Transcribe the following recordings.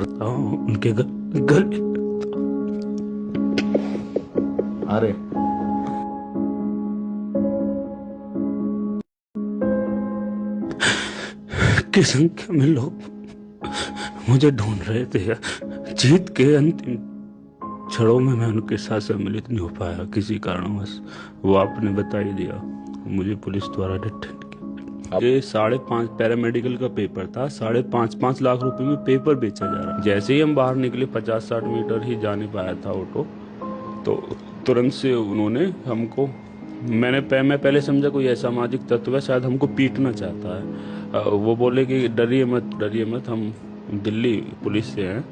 करता हूँ, उनके गले अरे की संख्या में लोग मुझे ढूंढ रहे थे। जीत के अंतिम क्षणों में मैं उनके साथ सम्मिलित नहीं हो पाया किसी कारणवश। वो आपने बता ही दिया, मुझे पुलिस द्वारा डिटेन किया। ये 5.5 पैरामेडिकल का पेपर था, 5.5 लाख रुपए में पेपर बेचा जा रहा। जैसे ही हम बाहर निकले, 50-60 मीटर ही जाने पाया था ऑटो, तो तुरंत से उन्होंने हमको, मैं पहले समझा कोई असामाजिक तत्व है, शायद हमको पीटना चाहता है। वो बोले कि डरिए मत, हम दिल्ली पुलिस से हैं।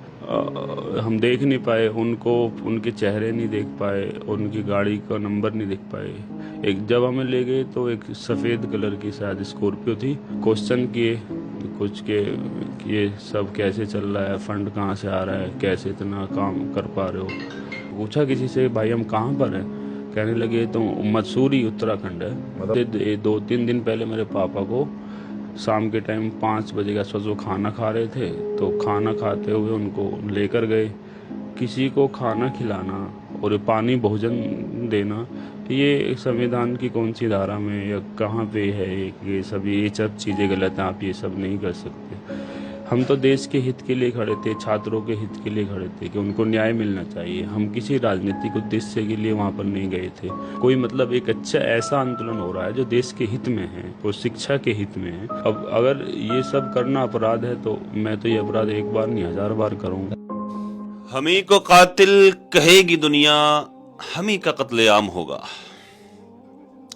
हम देख नहीं पाए उनको, उनके चेहरे नहीं देख पाए, उनकी गाड़ी का नंबर नहीं देख पाए। एक जब हमें ले गए तो एक सफ़ेद कलर की शायद स्कॉर्पियो थी। क्वेश्चन किए कुछ के ये सब कैसे चल रहा है, फंड कहाँ से आ रहा है, कैसे इतना काम कर पा रहे हो। पूछा किसी से, भाई हम कहाँ पर हैं? कहने लगे तो मसूरी उत्तराखंड है। 2-3 दिन पहले मेरे पापा को शाम के टाइम 5 बजे के आसपास वो खाना खा रहे थे, तो खाना खाते हुए उनको लेकर गए। किसी को खाना खिलाना और पानी भोजन देना, ये संविधान की कौन सी धारा में या कहाँ पे है? ये सब चीज़ें गलत हैं, आप ये सब नहीं कर सकते। हम तो देश के हित के लिए खड़े थे, छात्रों के हित के लिए खड़े थे कि उनको न्याय मिलना चाहिए। हम किसी राजनीतिक उद्देश्य के लिए वहाँ पर नहीं गए थे। कोई मतलब एक अच्छा ऐसा आंदोलन हो रहा है जो देश के हित में है और शिक्षा के हित में है। अब अगर ये सब करना अपराध है तो मैं तो ये अपराध एक बार नहीं 1000 बार करूँगा। हमी को कातिल कहेगी दुनिया, हमी का कत्लेआम होगा,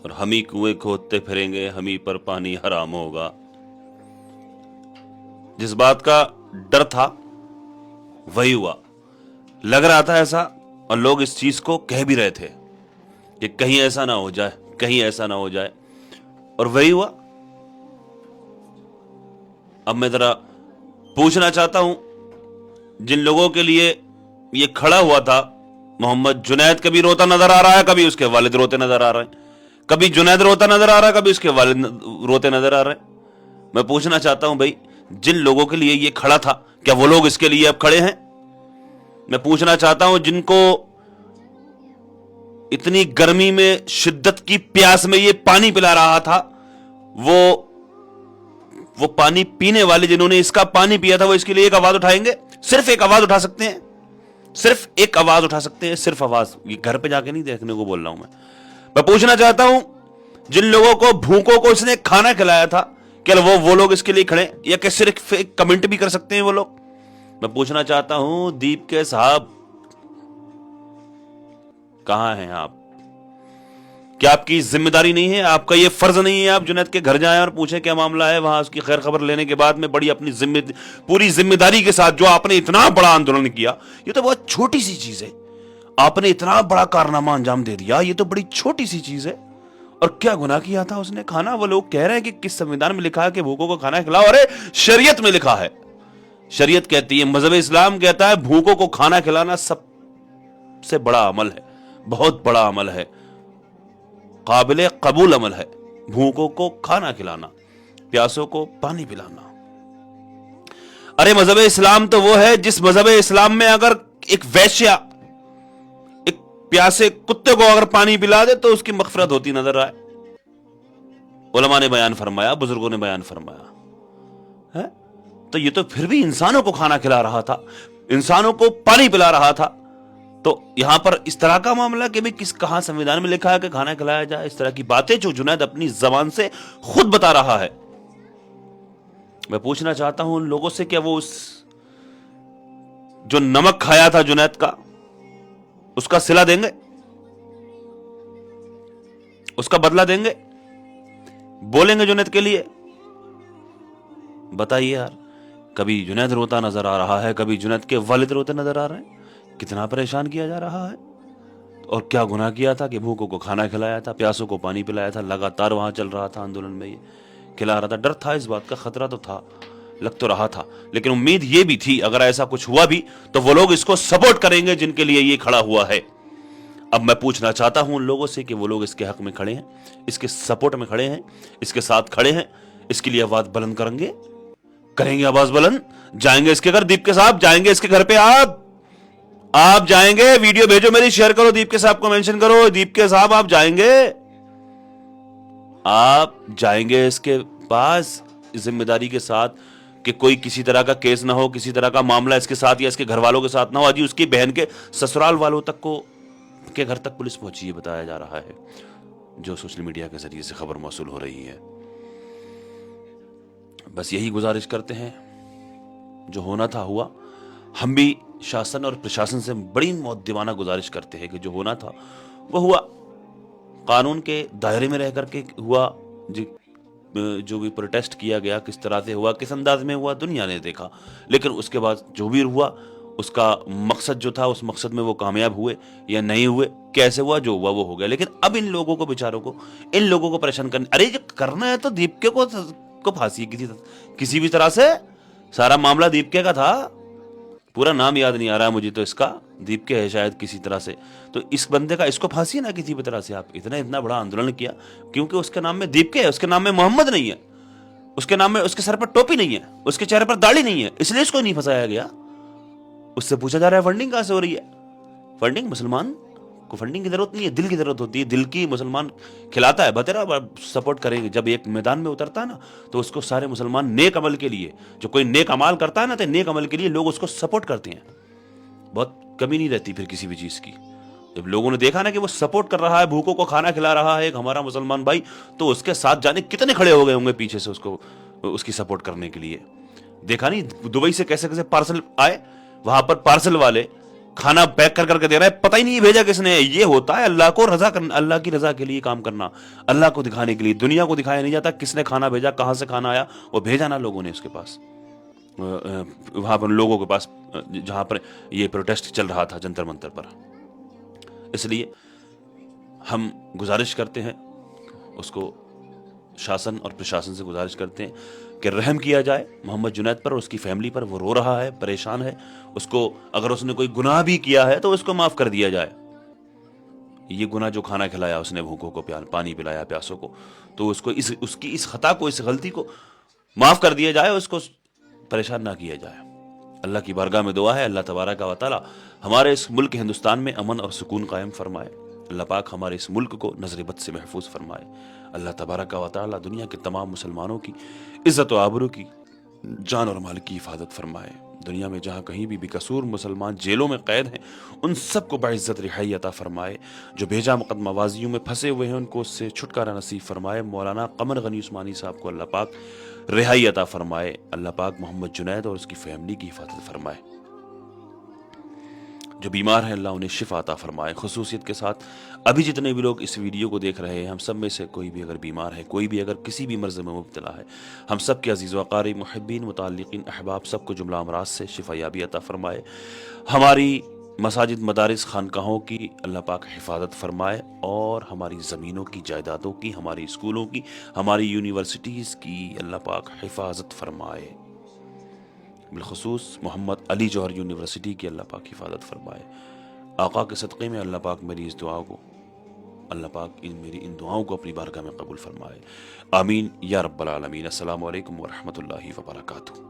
और हमी कुएं खोदते फिरेंगे, हमी पर पानी हराम होगा। जिस बात का डर था वही हुआ, लग रहा था ऐसा, और लोग इस चीज को कह भी रहे थे कि कहीं ऐसा ना हो जाए, कहीं ऐसा ना हो जाए, और वही हुआ। अब मैं जरा पूछना चाहता हूं, जिन लोगों के लिए ये खड़ा हुआ था, मोहम्मद जुनैद कभी रोता नजर आ रहा है, कभी उसके वालिद रोते नजर आ रहे हैं, कभी जुनैद रोता नजर आ रहा है, कभी उसके वालिद रोते नजर आ रहे हैं। मैं पूछना चाहता हूं भाई, जिन लोगों के लिए ये खड़ा था, क्या वो लोग इसके लिए अब खड़े हैं? मैं पूछना चाहता हूं, जिनको इतनी गर्मी में शिद्दत की प्यास में ये पानी पिला रहा था, वो पानी पीने वाले जिन्होंने इसका पानी पिया था, वो इसके लिए एक आवाज उठाएंगे? सिर्फ एक आवाज उठा सकते हैं, सिर्फ एक आवाज उठा सकते हैं, सिर्फ आवाज। ये घर पे जाके नहीं देखने को बोल रहा हूं मैं पूछना चाहता हूं, जिन लोगों को, भूखों को इसने खाना खिलाया था, क्या वो लोग इसके लिए खड़े, या क्या सिर्फ एक कमेंट भी कर सकते हैं वो लोग? मैं पूछना चाहता हूं, दीप के साहब कहां हैं आप? क्या आपकी जिम्मेदारी नहीं है, आपका ये फर्ज नहीं है आप जुनैद के घर जाएं और पूछें क्या मामला है, वहां उसकी खैर खबर लेने के बाद में बड़ी अपनी पूरी जिम्मेदारी के साथ, जो आपने इतना बड़ा आंदोलन किया, ये तो बहुत छोटी सी चीज है, आपने इतना बड़ा कारनामा अंजाम दे दिया, ये तो बड़ी छोटी सी चीज है। और क्या गुनाह किया था उसने? खाना, वो लोग कह रहे हैं कि किस संविधान में लिखा है कि भूखों को खाना खिलाओ। अरे शरीयत में लिखा है, शरीयत कहती है, मजहब इस्लाम कहता है भूखों को खाना खिलाना सबसे बड़ा अमल है, बहुत बड़ा अमल है, काबिल कबूल अमल है, भूखों को खाना खिलाना, प्यासों को पानी पिलाना। अरे मजहब इस्लाम तो वो है जिस मजहब इस्लाम में अगर एक वैश्या एक प्यासे कुत्ते को अगर पानी पिला दे तो उसकी मगफरत होती नजर आए। उलमा ने बयान फरमाया, बुजुर्गों ने बयान फरमाया है। तो ये तो फिर भी इंसानों को खाना खिला रहा था, इंसानों को पानी पिला रहा था। तो यहां पर इस तरह का मामला कि भाई कहां संविधान में लिखा है कि खाना खिलाया जाए, इस तरह की बातें जो जुनैद अपनी जबान से खुद बता रहा है। मैं पूछना चाहता हूं उन लोगों से, क्या वो उस जो नमक खाया था जुनैद का, उसका सिला देंगे, उसका बदला देंगे, बोलेंगे जुनैद के लिए? बताइए यार, कभी जुनैद रोता नजर आ रहा है, कभी जुनैद के वालिद रोते नजर आ रहे हैं। कितना परेशान किया जा रहा है। और क्या गुनाह किया था कि भूखों को खाना खिलाया था, प्यासों को पानी पिलाया था, लगातार वहां चल रहा था आंदोलन में, ये खिला रहा था। डर था, इस बात का खतरा तो था, लग तो रहा था, लेकिन उम्मीद ये भी थी अगर ऐसा कुछ हुआ भी तो वो लोग इसको सपोर्ट करेंगे जिनके लिए ये खड़ा हुआ है। अब मैं पूछना चाहता हूं उन लोगों से कि वो लोग इसके हक में खड़े हैं, इसके सपोर्ट में खड़े हैं, इसके साथ खड़े हैं, इसके लिए आवाज बुलंद करेंगे? کریں گے آواز بلند, جائیں گے اس کے گھر, دیپکے صاحب جائیں گے اس کے گھر پہ, آپ جائیں گے, ویڈیو بھیجو میری, شیئر کرو, دیپکے صاحب کو مینشن کرو, دیپکے صاحب آپ جائیں گے, آپ جائیں گے اس کے پاس ذمہ داری کے ساتھ کہ کوئی کسی طرح کا کیس نہ ہو, کسی طرح کا معاملہ اس کے ساتھ یا اس کے گھر والوں کے ساتھ نہ ہو. جی اس کی بہن کے سسرال والوں تک کو کے گھر تک پولیس پہنچی, یہ بتایا جا رہا ہے, جو سوشل میڈیا کے ذریعے سے خبر موصول ہو رہی ہے. بس یہی گزارش کرتے ہیں, جو ہونا تھا ہوا. ہم بھی شاسن اور پرشاسن سے بڑی مؤدبانہ گزارش کرتے ہیں کہ جو ہونا تھا وہ ہوا, قانون کے دائرے میں رہ کر کے ہوا. جو بھی پروٹیسٹ کیا گیا کس طرح سے ہوا, کس انداز میں ہوا, دنیا نے دیکھا. لیکن اس کے بعد جو بھی ہوا اس کا مقصد جو تھا, اس مقصد میں وہ کامیاب ہوئے یا نہیں ہوئے, کیسے ہوا, جو ہوا وہ ہو گیا. لیکن اب ان لوگوں کو بیچاروں کو, ان لوگوں کو پریشان کرنے, ارے جو کرنا ہے تو دیپکے کو پھانسی کسی بھی طرح سے. سارا معاملہ دیپکے کا تھا, پورا نام یاد نہیں آ رہا مجھے تو اس کا, دیپکے ہے شاید کسی طرح سے. تو اس بندے کا, اس کو پھانسی ہے نا کسی بھی طرح سے. آپ اتنا بڑا آندولن کیا کیونکہ اس کے نام میں دیپکے ہے, اس کے نام میں محمد نہیں ہے, اس کے نام میں اس کے سر پر ٹوپی نہیں ہے, اس کے چہرے پر داڑھی نہیں ہے, اس لیے اس کو نہیں پھنسایا گیا. اس سے پوچھا جا رہا ہے فنڈنگ کہاں سے ہو رہی ہے. فنڈنگ, مسلمان کو فنڈنگ کی ضرورت نہیں ہے, دل کی ضرورت ہوتی ہے. دل کی مسلمان کھلاتا ہے, بتیرا سپورٹ کریں گے. جب ایک میدان میں اترتا ہے نا تو اس کو سارے مسلمان نیک عمل کے لیے, جو کوئی نیک عمل کرتا ہے نا تو نیک عمل کے لیے لوگ اس کو سپورٹ کرتے ہیں. بہت کمی نہیں رہتی پھر کسی بھی چیز کی. جب لوگوں نے دیکھا نا کہ وہ سپورٹ کر رہا ہے, بھوکوں کو کھانا کھلا رہا ہے ایک ہمارا مسلمان بھائی, تو اس کے ساتھ جانے کتنے کھڑے ہو گئے ہوں گے پیچھے سے اس کی سپورٹ کرنے کے لیے. دیکھا نہیں دبئی سے کیسے کیسے پارسل آئے, وہاں پر پارسل والے کھانا پیک کر کے دے رہا ہے, پتہ ہی نہیں بھیجا کس نے. یہ ہوتا ہے اللہ کو رضا کرنا, اللہ کی رضا کے لیے کام کرنا, اللہ کو دکھانے کے لیے. دنیا کو دکھایا نہیں جاتا کس نے کھانا بھیجا, کہاں سے کھانا آیا, وہ بھیجا نا لوگوں نے اس کے پاس, وہاں پر لوگوں کے پاس جہاں پر یہ پروٹیسٹ چل رہا تھا جنتر منتر پر. اس لیے ہم گزارش کرتے ہیں, اس کو شاسن اور پرشاسن سے گزارش کرتے ہیں کہ رحم کیا جائے محمد جنید پر اور اس کی فیملی پر. وہ رو رہا ہے, پریشان ہے. اس کو اگر اس نے کوئی گناہ بھی کیا ہے تو اس کو معاف کر دیا جائے. یہ گناہ جو کھانا کھلایا اس نے بھوکوں کو, پانی پلایا پیاسوں کو, تو اس کو اس کی اس خطا کو, اس غلطی کو معاف کر دیا جائے, اس کو پریشان نہ کیا جائے. اللہ کی بارگاہ میں دعا ہے اللہ تبارک و تعالی ہمارے اس ملک ہندوستان میں امن اور سکون قائم فرمائے. اللہ پاک ہمارے اس ملک کو نظر بد سے محفوظ فرمائے. اللہ تبارک و تعالی دنیا کے تمام مسلمانوں کی عزت و آبرو کی, جان اور مال کی حفاظت فرمائے. دنیا میں جہاں کہیں بھی بے قصور مسلمان جیلوں میں قید ہیں ان سب کو باعزت رہائی عطا فرمائے. جو بھیجا مقدمہ بازیوں میں پھنسے ہوئے ہیں ان کو اس سے چھٹکارا نصیب فرمائے. مولانا قمر غنی عثمانی صاحب کو اللہ پاک رہائی عطا فرمائے. اللہ پاک محمد جنید اور اس کی فیملی کی حفاظت فرمائے. جو بیمار ہیں اللہ انہیں شفا عطا فرمائے. خصوصیت کے ساتھ ابھی جتنے بھی لوگ اس ویڈیو کو دیکھ رہے ہیں, ہم سب میں سے کوئی بھی اگر بیمار ہے, کوئی بھی اگر کسی بھی مرض میں مبتلا ہے, ہم سب کے عزیز و اقارب, محبین, متعلقین, احباب سب کو جملہ امراض سے شفا یابی عطا فرمائے. ہماری مساجد, مدارس, خانقاہوں کی اللہ پاک حفاظت فرمائے, اور ہماری زمینوں کی, جائیدادوں کی, ہماری اسکولوں کی, ہماری یونیورسٹیز کی اللہ پاک حفاظت فرمائے. بالخصوص محمد علی جوہر یونیورسٹی کی اللہ پاک حفاظت فرمائے. آقا کے صدقے میں اللہ پاک میری اس دعا کو, اللہ پاک میری ان دعاؤں کو اپنی بارگاہ میں قبول فرمائے. آمین یا رب العالمین. السلام علیکم ورحمۃ اللہ وبرکاتہ.